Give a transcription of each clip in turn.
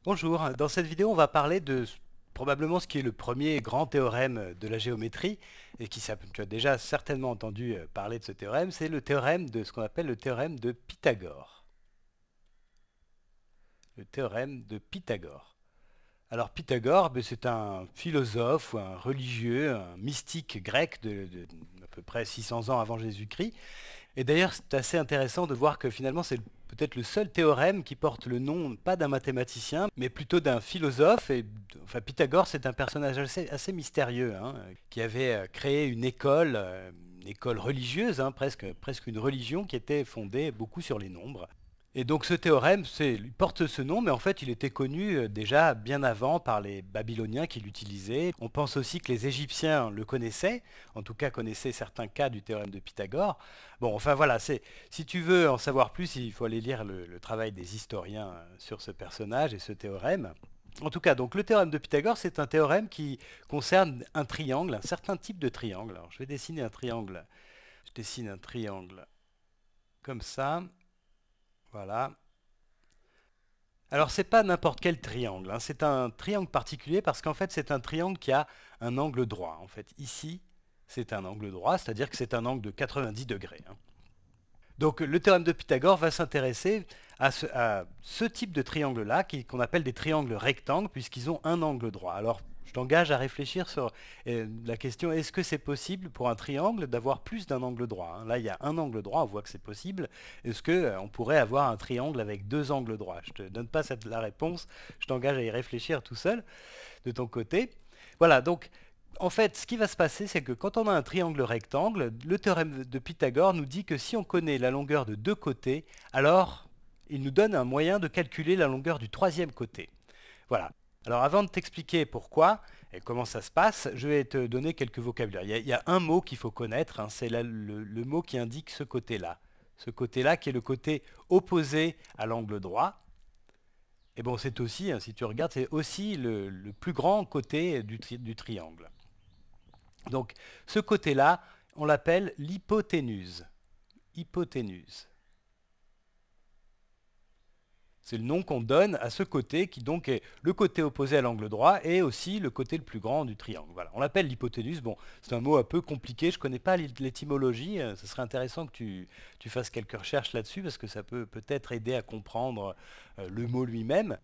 Bonjour, dans cette vidéo on va parler de probablement ce qui est le premier grand théorème de la géométrie et tu as déjà certainement entendu parler de ce théorème, c'est le théorème de ce qu'on appelle le théorème de Pythagore. Le théorème de Pythagore. Alors Pythagore, c'est un philosophe ou un religieux, un mystique grec de à peu près 600 ans avant Jésus-Christ. Et d'ailleurs, c'est assez intéressant de voir que finalement, c'est peut-être le seul théorème qui porte le nom, pas d'un mathématicien, mais plutôt d'un philosophe. Enfin, Pythagore, c'est un personnage assez mystérieux, hein, qui avait créé une école religieuse, hein, presque une religion qui était fondée beaucoup sur les nombres. Et donc ce théorème, il porte ce nom, mais en fait il était connu déjà bien avant par les Babyloniens qui l'utilisaient. On pense aussi que les Égyptiens le connaissaient, en tout cas connaissaient certains cas du théorème de Pythagore. Bon, enfin voilà, si tu veux en savoir plus, il faut aller lire le travail des historiens sur ce personnage et ce théorème. En tout cas, donc le théorème de Pythagore, c'est un théorème qui concerne un triangle, un certain type de triangle. Alors je vais dessiner un triangle. Je dessine un triangle comme ça. Voilà. Alors c'est pas n'importe quel triangle, hein. C'est un triangle particulier parce qu'en fait c'est un triangle qui a un angle droit. En fait ici c'est un angle droit, c'est-à-dire que c'est un angle de 90 degrés, hein. Donc le théorème de Pythagore va s'intéresser à ce type de triangle-là, qu'on appelle des triangles rectangles, puisqu'ils ont un angle droit. Alors je t'engage à réfléchir sur la question, est-ce que c'est possible pour un triangle d'avoir plus d'un angle droit, hein? Là il y a un angle droit, on voit que c'est possible. Est-ce qu'on pourrait avoir un triangle avec deux angles droits? Je ne te donne pas la réponse, je t'engage à y réfléchir tout seul, de ton côté. Voilà, donc en fait, ce qui va se passer, c'est que quand on a un triangle rectangle, le théorème de Pythagore nous dit que si on connaît la longueur de deux côtés, alors il nous donne un moyen de calculer la longueur du troisième côté. Voilà. Alors avant de t'expliquer pourquoi et comment ça se passe, je vais te donner quelques vocabulaires. Il y a un mot qu'il faut connaître, hein, c'est le mot qui indique ce côté-là. Ce côté-là qui est le côté opposé à l'angle droit. Et bon, c'est aussi, hein, si tu regardes, c'est aussi le plus grand côté du triangle. Donc ce côté-là, on l'appelle l'hypoténuse. Hypoténuse. C'est le nom qu'on donne à ce côté qui donc est le côté opposé à l'angle droit et aussi le côté le plus grand du triangle. Voilà, on l'appelle l'hypoténuse. Bon, c'est un mot un peu compliqué, je ne connais pas l'étymologie. Ce serait intéressant que tu fasses quelques recherches là-dessus parce que ça peut peut-être aider à comprendre le mot lui-même.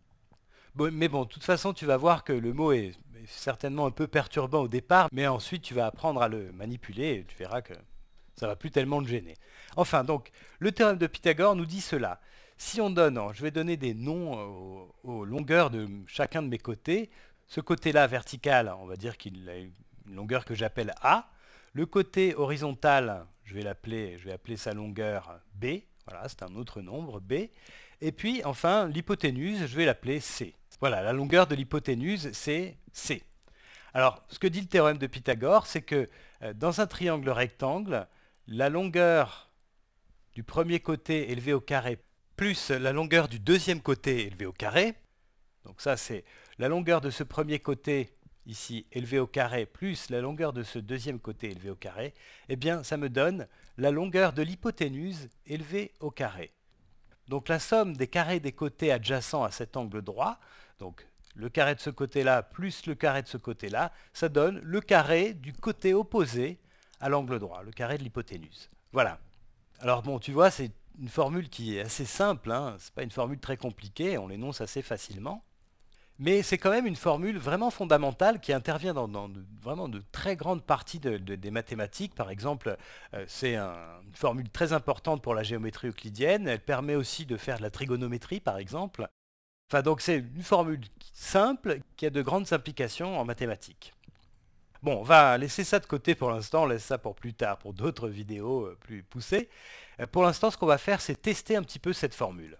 Bon, mais bon, de toute façon, tu vas voir que le mot est certainement un peu perturbant au départ, mais ensuite tu vas apprendre à le manipuler et tu verras que ça va plus tellement te gêner. Enfin, donc, le théorème de Pythagore nous dit cela. Si on donne, je vais donner des noms aux longueurs de chacun de mes côtés. Ce côté-là vertical, on va dire qu'il a une longueur que j'appelle A. Le côté horizontal, je vais appeler sa longueur B. Voilà, c'est un autre nombre, B. Et puis, enfin, l'hypoténuse, je vais l'appeler C. Voilà, la longueur de l'hypoténuse, c'est C. Alors, ce que dit le théorème de Pythagore, c'est que dans un triangle rectangle, la longueur du premier côté élevé au carré plus la longueur du deuxième côté élevé au carré, donc ça c'est la longueur de ce premier côté ici élevé au carré plus la longueur de ce deuxième côté élevé au carré, eh bien ça me donne la longueur de l'hypoténuse élevée au carré. Donc la somme des carrés des côtés adjacents à cet angle droit, donc le carré de ce côté-là plus le carré de ce côté-là, ça donne le carré du côté opposé à l'angle droit, le carré de l'hypoténuse. Voilà. Alors bon, tu vois, c'est une formule qui est assez simple, hein. C'est pas une formule très compliquée, on l'énonce assez facilement. Mais c'est quand même une formule vraiment fondamentale qui intervient dans vraiment de très grandes parties des mathématiques. Par exemple, c'est une formule très importante pour la géométrie euclidienne. Elle permet aussi de faire de la trigonométrie, par exemple. Enfin, donc c'est une formule simple qui a de grandes implications en mathématiques. Bon, on va laisser ça de côté pour l'instant, on laisse ça pour plus tard, pour d'autres vidéos plus poussées. Pour l'instant, ce qu'on va faire, c'est tester un petit peu cette formule.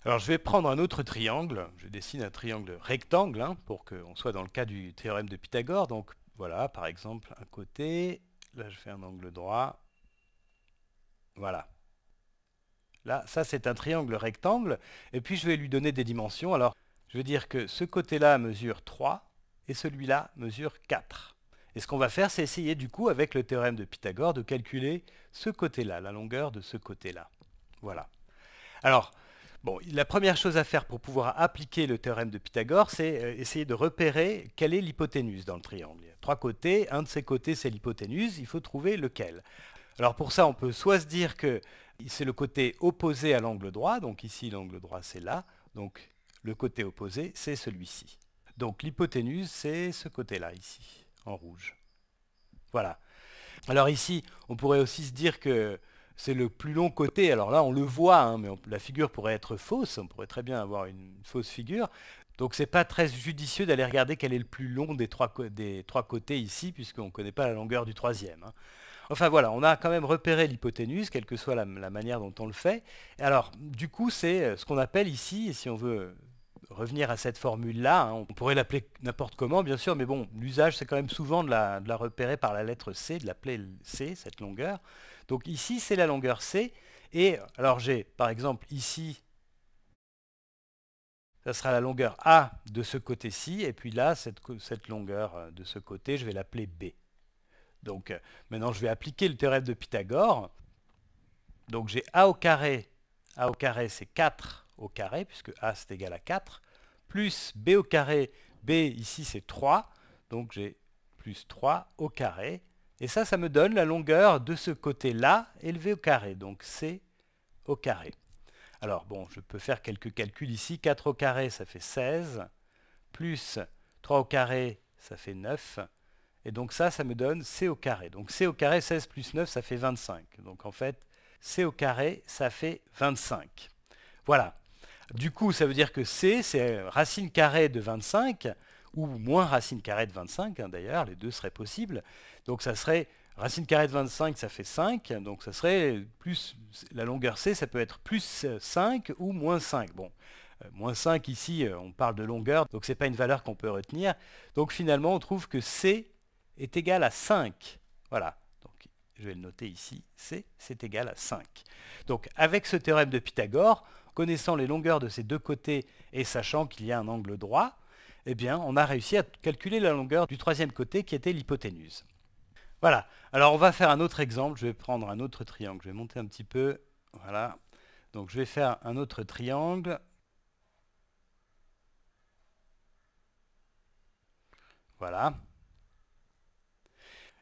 Alors je vais prendre un autre triangle, je dessine un triangle rectangle, hein, pour qu'on soit dans le cas du théorème de Pythagore. Donc voilà, par exemple, un côté, là je fais un angle droit, voilà. Là, ça c'est un triangle rectangle, et puis je vais lui donner des dimensions. Alors je vais dire que ce côté-là mesure 3, et celui-là mesure 4. Et ce qu'on va faire, c'est essayer du coup, avec le théorème de Pythagore, de calculer ce côté-là, la longueur de ce côté-là. Voilà. Alors, Bon, la première chose à faire pour pouvoir appliquer le théorème de Pythagore, c'est essayer de repérer quelle est l'hypoténuse dans le triangle. Il y a 3 côtés, un de ces côtés c'est l'hypoténuse, il faut trouver lequel. Alors pour ça, on peut soit se dire que c'est le côté opposé à l'angle droit, donc ici l'angle droit c'est là, donc le côté opposé c'est celui-ci. Donc l'hypoténuse c'est ce côté-là ici, en rouge. Voilà. Alors ici, on pourrait aussi se dire que c'est le plus long côté. Alors là, on le voit, hein, mais la figure pourrait être fausse. On pourrait très bien avoir une fausse figure. Donc c'est pas très judicieux d'aller regarder quel est le plus long des trois côtés ici, puisqu'on ne connaît pas la longueur du troisième. Hein. Enfin voilà, on a quand même repéré l'hypoténuse, quelle que soit la manière dont on le fait. Alors du coup, c'est ce qu'on appelle ici, si on veut revenir à cette formule-là, hein, on pourrait l'appeler n'importe comment, bien sûr, mais bon, l'usage, c'est quand même souvent de la repérer par la lettre C, de l'appeler C, cette longueur. Donc ici, c'est la longueur C, et alors j'ai, par exemple, ici, ça sera la longueur A de ce côté-ci, et puis là, cette longueur de ce côté, je vais l'appeler B. Donc maintenant, je vais appliquer le théorème de Pythagore. Donc j'ai A au carré c'est 4 au carré, puisque A c'est égal à 4, plus B au carré, B ici c'est 3, donc j'ai plus 3 au carré, et ça me donne la longueur de ce côté-là élevé au carré, donc C au carré. Alors bon, je peux faire quelques calculs ici, 4 au carré ça fait 16, plus 3 au carré ça fait 9, et donc ça me donne C au carré. Donc C au carré, 16 plus 9, ça fait 25. Donc en fait, C au carré, ça fait 25. Voilà. Du coup, ça veut dire que C, c'est racine carrée de 25, ou moins racine carrée de 25, hein, d'ailleurs, les deux seraient possibles. Donc ça serait, racine carrée de 25, ça fait 5, donc ça serait plus, la longueur C, ça peut être plus 5 ou moins 5. Bon, moins 5 ici, on parle de longueur, donc ce n'est pas une valeur qu'on peut retenir. Donc finalement, on trouve que C est égal à 5. Voilà, donc je vais le noter ici, C, c'est égal à 5. Donc avec ce théorème de Pythagore, connaissant les longueurs de ces deux côtés et sachant qu'il y a un angle droit, eh bien on a réussi à calculer la longueur du troisième côté qui était l'hypoténuse. Voilà, alors on va faire un autre exemple, je vais prendre un autre triangle, je vais monter un petit peu, voilà. Donc je vais faire un autre triangle. Voilà.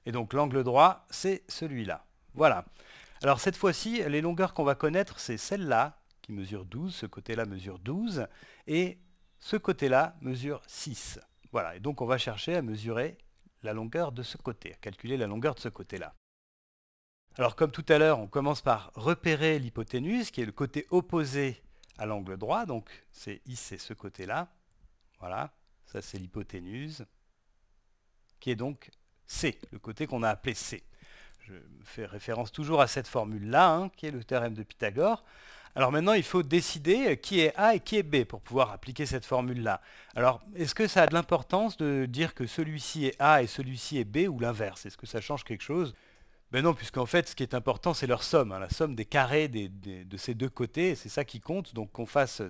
Et donc l'angle droit, c'est celui-là. Voilà. Alors cette fois-ci, les longueurs qu'on va connaître, c'est celle-là, qui mesure 12, ce côté-là mesure 12, et ce côté-là mesure 6. Voilà, et donc on va chercher à mesurer la longueur de ce côté, à calculer la longueur de ce côté-là. Alors comme tout à l'heure, on commence par repérer l'hypoténuse, qui est le côté opposé à l'angle droit, donc c'est ce côté-là. Voilà, ça c'est l'hypoténuse, qui est donc C, le côté qu'on a appelé C. Je fais référence toujours à cette formule-là, hein, qui est le théorème de Pythagore. Alors maintenant, il faut décider qui est A et qui est B pour pouvoir appliquer cette formule-là. Alors, est-ce que ça a de l'importance de dire que celui-ci est A et celui-ci est B, ou l'inverse? Est-ce que ça change quelque chose? Ben non, puisqu'en fait, ce qui est important, c'est leur somme, hein, la somme des carrés de ces deux côtés, c'est ça qui compte. Donc qu'on fasse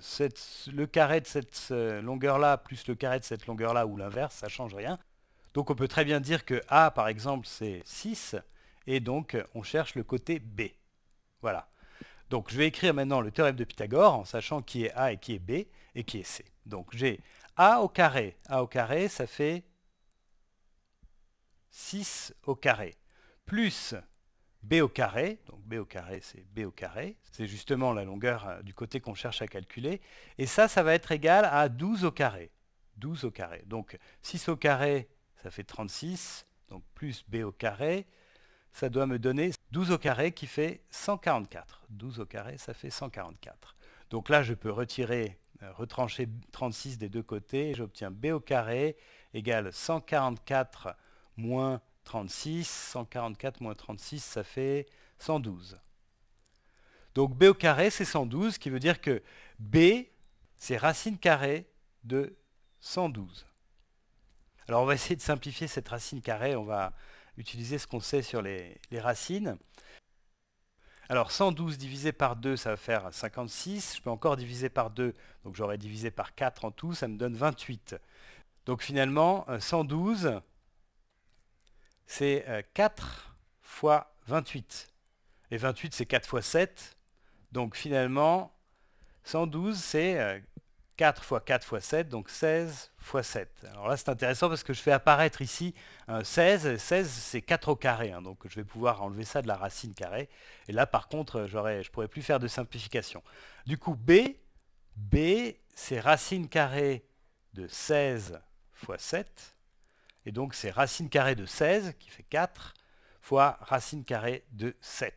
le carré de cette longueur-là plus le carré de cette longueur-là, ou l'inverse, ça ne change rien. Donc on peut très bien dire que A, par exemple, c'est 6, et donc on cherche le côté B. Voilà. Donc je vais écrire maintenant le théorème de Pythagore en sachant qui est A et qui est B et qui est C. Donc j'ai A au carré. A au carré, ça fait 6 au carré. Plus B au carré. Donc B au carré, c'est B au carré. C'est justement la longueur du côté qu'on cherche à calculer. Et ça va être égal à 12 au carré. 12 au carré. Donc 6 au carré, ça fait 36. Donc plus B au carré, ça doit me donner 12 au carré qui fait 144. 12 au carré, ça fait 144. Donc là, je peux retrancher 36 des deux côtés. J'obtiens B au carré égale 144 moins 36. 144 moins 36, ça fait 112. Donc B au carré, c'est 112, qui veut dire que B, c'est racine carrée de 112. Alors on va essayer de simplifier cette racine carrée. On va utiliser ce qu'on sait sur les racines. Alors 112 divisé par 2, ça va faire 56. Je peux encore diviser par 2, donc j'aurais divisé par 4 en tout, ça me donne 28. Donc finalement, 112, c'est 4 fois 28. Et 28, c'est 4 fois 7. Donc finalement, 112, c'est 4 fois 4 fois 7, donc 16 fois 7. Alors là, c'est intéressant parce que je fais apparaître ici 16. 16, c'est 4 au carré, hein, donc je vais pouvoir enlever ça de la racine carrée. Et là, par contre, je ne pourrais plus faire de simplification. Du coup, B, c'est racine carrée de 16 fois 7. Et donc, c'est racine carrée de 16, qui fait 4, fois racine carrée de 7.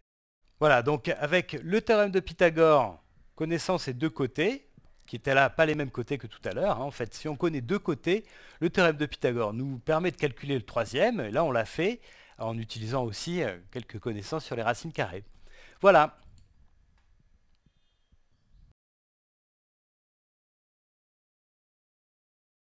Voilà, donc avec le théorème de Pythagore, connaissant ces deux côtés, qui étaient là pas les mêmes côtés que tout à l'heure, hein, en fait, si on connaît deux côtés, le théorème de Pythagore nous permet de calculer le troisième, et là on l'a fait en utilisant aussi quelques connaissances sur les racines carrées. Voilà.